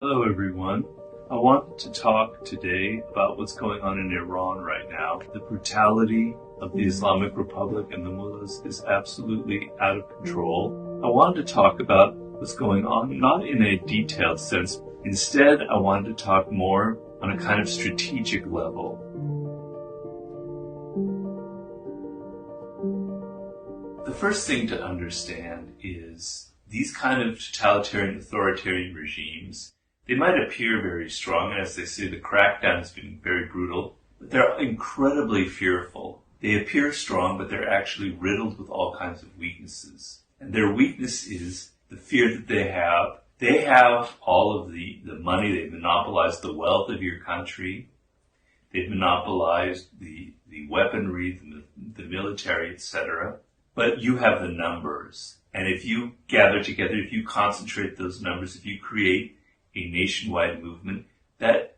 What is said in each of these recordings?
Hello everyone. I want to talk today about what's going on in Iran right now. The brutality of the Islamic Republic and the mullahs is absolutely out of control. I wanted to talk about what's going on, not in a detailed sense. Instead, I wanted to talk more on a kind of strategic level. The first thing to understand is these kind of totalitarian, authoritarian regimes, they might appear very strong, and as they say, the crackdown has been very brutal, but they're incredibly fearful. They appear strong, but they're actually riddled with all kinds of weaknesses. And their weakness is the fear that they have. They have all of the money. They've monopolized the wealth of your country. They've monopolized the weaponry, the military, etc. But you have the numbers. And if you gather together, if you concentrate those numbers, if you create a nationwide movement, that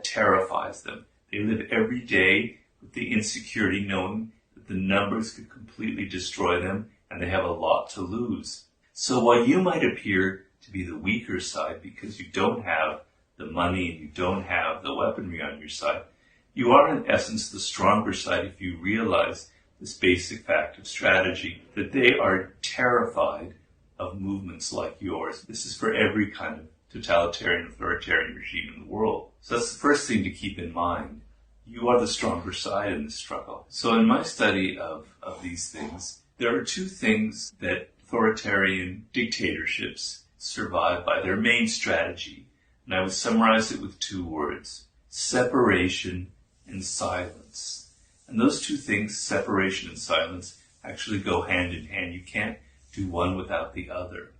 terrifies them. They live every day with the insecurity, knowing that the numbers could completely destroy them, and they have a lot to lose. So while you might appear to be the weaker side because you don't have the money and you don't have the weaponry on your side, you are in essence the stronger side if you realize this basic fact of strategy, that they are terrified of movements like yours. This is for every kind of totalitarian, authoritarian regime in the world. So that's the first thing to keep in mind. You are the stronger side in this struggle. So in my study of these things, there are two things that authoritarian dictatorships survive by, their main strategy. And I would summarize it with two words: separation and silence. And those two things, separation and silence, actually go hand in hand. You can't do one without the other.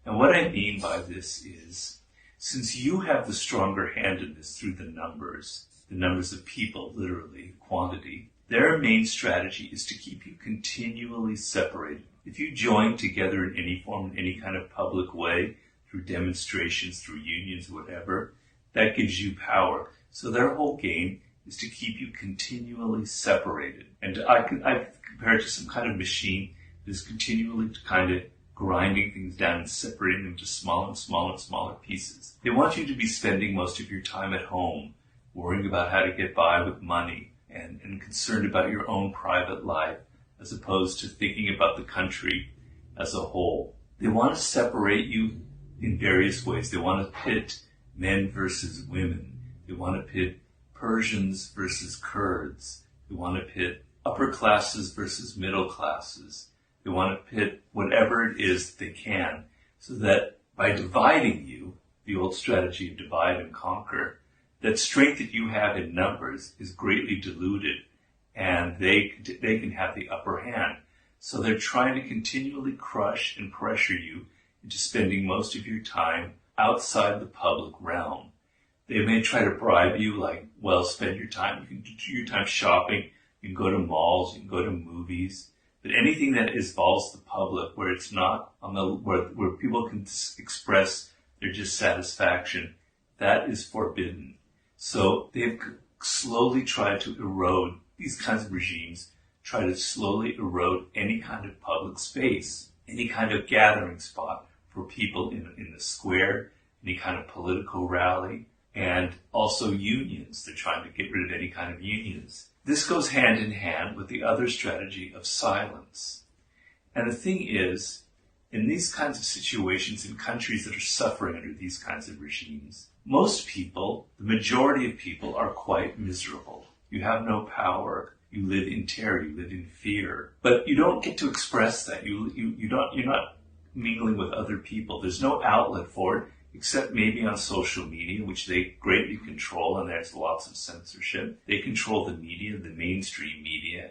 And what I mean by this is, since you have the stronger hand in this through the numbers of people, literally, quantity, their main strategy is to keep you continually separated. If you join together in any form, in any kind of public way, through demonstrations, through unions, whatever, that gives you power. So their whole game is to keep you continually separated. And I compare it to some kind of machine that is continually kind of grinding things down and separating them to smaller and smaller and smaller pieces. They want you to be spending most of your time at home, worrying about how to get by with money and concerned about your own private life, as opposed to thinking about the country as a whole. They want to separate you in various ways. They want to pit men versus women. They want to pit Persians versus Kurds. They want to pit upper classes versus middle classes. They want to pit whatever it is they can, so that by dividing you, the old strategy of divide and conquer, that strength that you have in numbers is greatly diluted, and they can have the upper hand. So they're trying to continually crush and pressure you into spending most of your time outside the public realm. They may try to bribe you, like, well, spend your time, you can do your time shopping, you can go to malls, you can go to movies. But anything that involves the public, where it's not where people can express their dissatisfaction, that is forbidden. So they've slowly tried to erode, these kinds of regimes try to slowly erode any kind of public space, any kind of gathering spot for people in the square, any kind of political rally, and also unions. They're trying to get rid of any kind of unions. This goes hand in hand with the other strategy of silence. And the thing is, in these kinds of situations, in countries that are suffering under these kinds of regimes, most people, the majority of people, are quite miserable. You have no power. You live in terror. You live in fear. But you don't get to express that. You're not mingling with other people. There's no outlet for it, except maybe on social media, which they greatly control, and there's lots of censorship. They control the media, the mainstream media,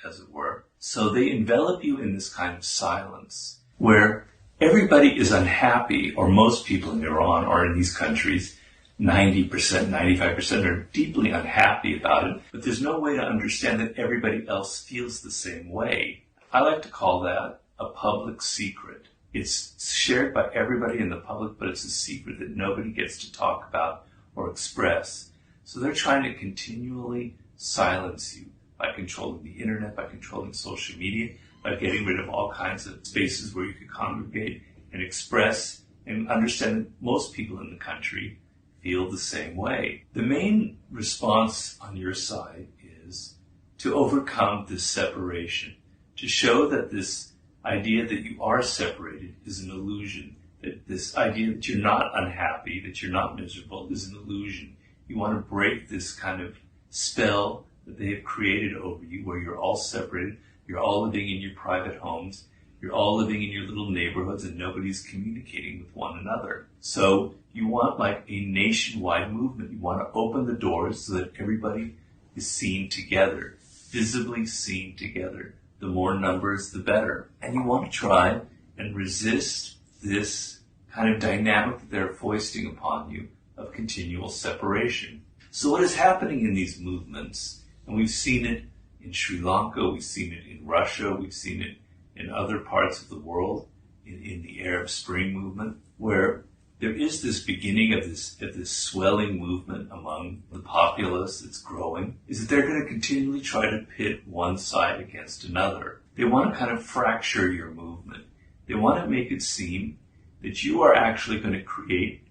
as it were. So they envelop you in this kind of silence, where everybody is unhappy, or most people in Iran or in these countries, 90%, 95% are deeply unhappy about it, but there's no way to understand that everybody else feels the same way. I like to call that a public secret. It's shared by everybody in the public, but it's a secret that nobody gets to talk about or express. So they're trying to continually silence you by controlling the internet, by controlling social media, by getting rid of all kinds of spaces where you could congregate and express and understand that most people in the country feel the same way. The main response on your side is to overcome this separation, to show that this idea that you are separated is an illusion, that this idea that you're not unhappy, that you're not miserable is an illusion. You want to break this kind of spell that they have created over you where you're all separated, you're all living in your private homes, you're all living in your little neighborhoods and nobody's communicating with one another. So you want like a nationwide movement. You want to open the doors so that everybody is seen together, visibly seen together. The more numbers, the better. And you want to try and resist this kind of dynamic that they're foisting upon you of continual separation. So what is happening in these movements, and we've seen it in Sri Lanka, we've seen it in Russia, we've seen it in other parts of the world, in the Arab Spring movement, where there is this beginning of this swelling movement among the populace that's growing, is that they're going to continually try to pit one side against another. They want to kind of fracture your movement. They want to make it seem that you are actually going to create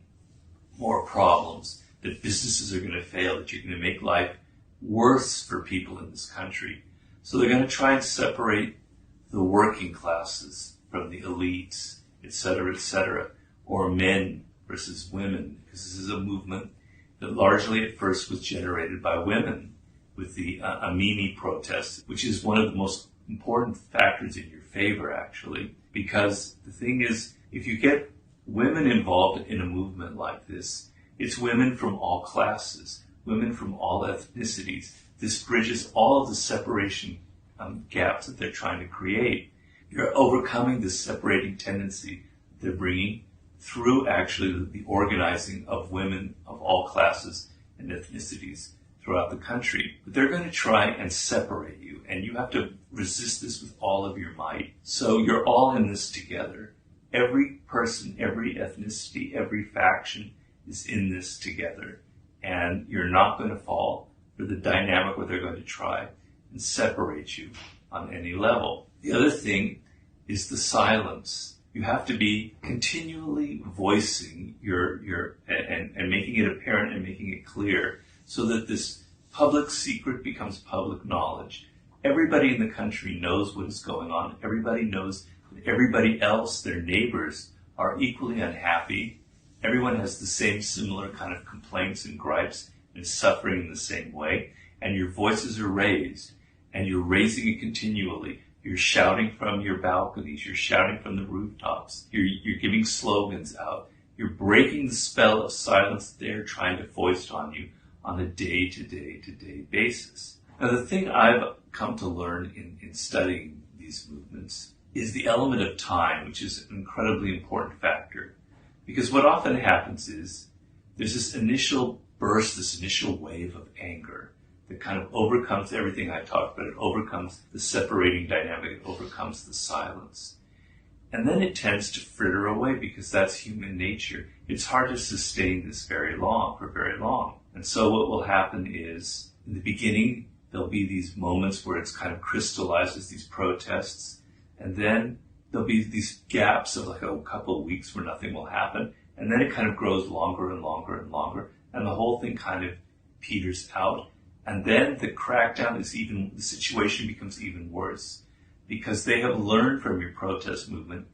more problems, that businesses are going to fail, that you're going to make life worse for people in this country. So they're going to try and separate the working classes from the elites, etc., or men versus women, because this is a movement that largely at first was generated by women with the Amini protest, which is one of the most important factors in your favor, actually, because the thing is, if you get women involved in a movement like this, it's women from all classes, women from all ethnicities. This bridges all of the separation gaps that they're trying to create. You're overcoming this separating tendency they're bringing through actually the organizing of women of all classes and ethnicities throughout the country. But they're going to try and separate you, and you have to resist this with all of your might. So you're all in this together. Every person, every ethnicity, every faction is in this together. And you're not going to fall for the dynamic where they're going to try and separate you on any level. The other thing is the silence. You have to be continually voicing and making it apparent and making it clear so that this public secret becomes public knowledge. Everybody in the country knows what is going on. Everybody knows that everybody else, their neighbors, are equally unhappy. Everyone has the same similar kind of complaints and gripes and suffering in the same way. And your voices are raised, and you're raising it continually. You're shouting from your balconies. You're shouting from the rooftops. You're giving slogans out. You're breaking the spell of silence they're trying to foist on you on a day-to-day basis. Now, the thing I've come to learn in studying these movements is the element of time, which is an incredibly important factor. Because what often happens is there's this initial burst, this initial wave of anger that kind of overcomes everything I talked about. It overcomes the separating dynamic. It overcomes the silence. And then it tends to fritter away because that's human nature. It's hard to sustain this for very long. And so what will happen is, in the beginning, there'll be these moments where it's kind of crystallized as these protests. And then there'll be these gaps of like a couple of weeks where nothing will happen. And then it kind of grows longer and longer and longer. And the whole thing kind of peters out. And then the crackdown the situation becomes even worse. Because they have learned from your protest movement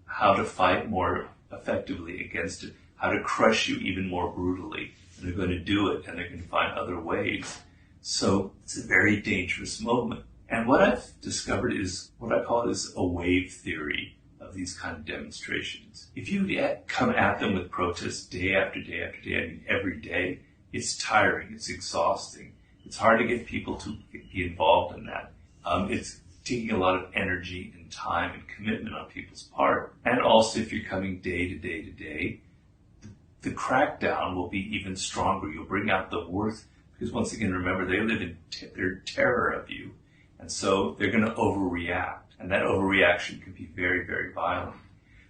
how to fight more effectively against it, how to crush you even more brutally. And they're going to do it, and they're going to find other ways. So it's a very dangerous moment. And what I've discovered is what I call is a wave theory of these kind of demonstrations. If you come at them with protests day after day after day, I mean every day, it's tiring, it's exhausting. It's hard to get people to be involved in that. It's taking a lot of energy and time and commitment on people's part. And also, if you're coming day to day to day, the crackdown will be even stronger. You'll bring out the worst, because once again, remember, they live in their terror of you. And so they're going to overreact. And that overreaction can be very, very violent.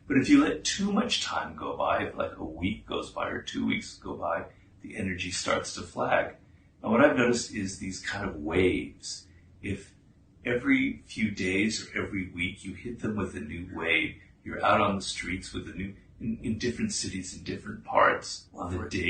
But if you let too much time go by, if like a week goes by or 2 weeks go by, the energy starts to flag. And what I've noticed is these kind of waves. If every few days or every week you hit them with a new wave, you're out on the streets with in different cities in different parts on the day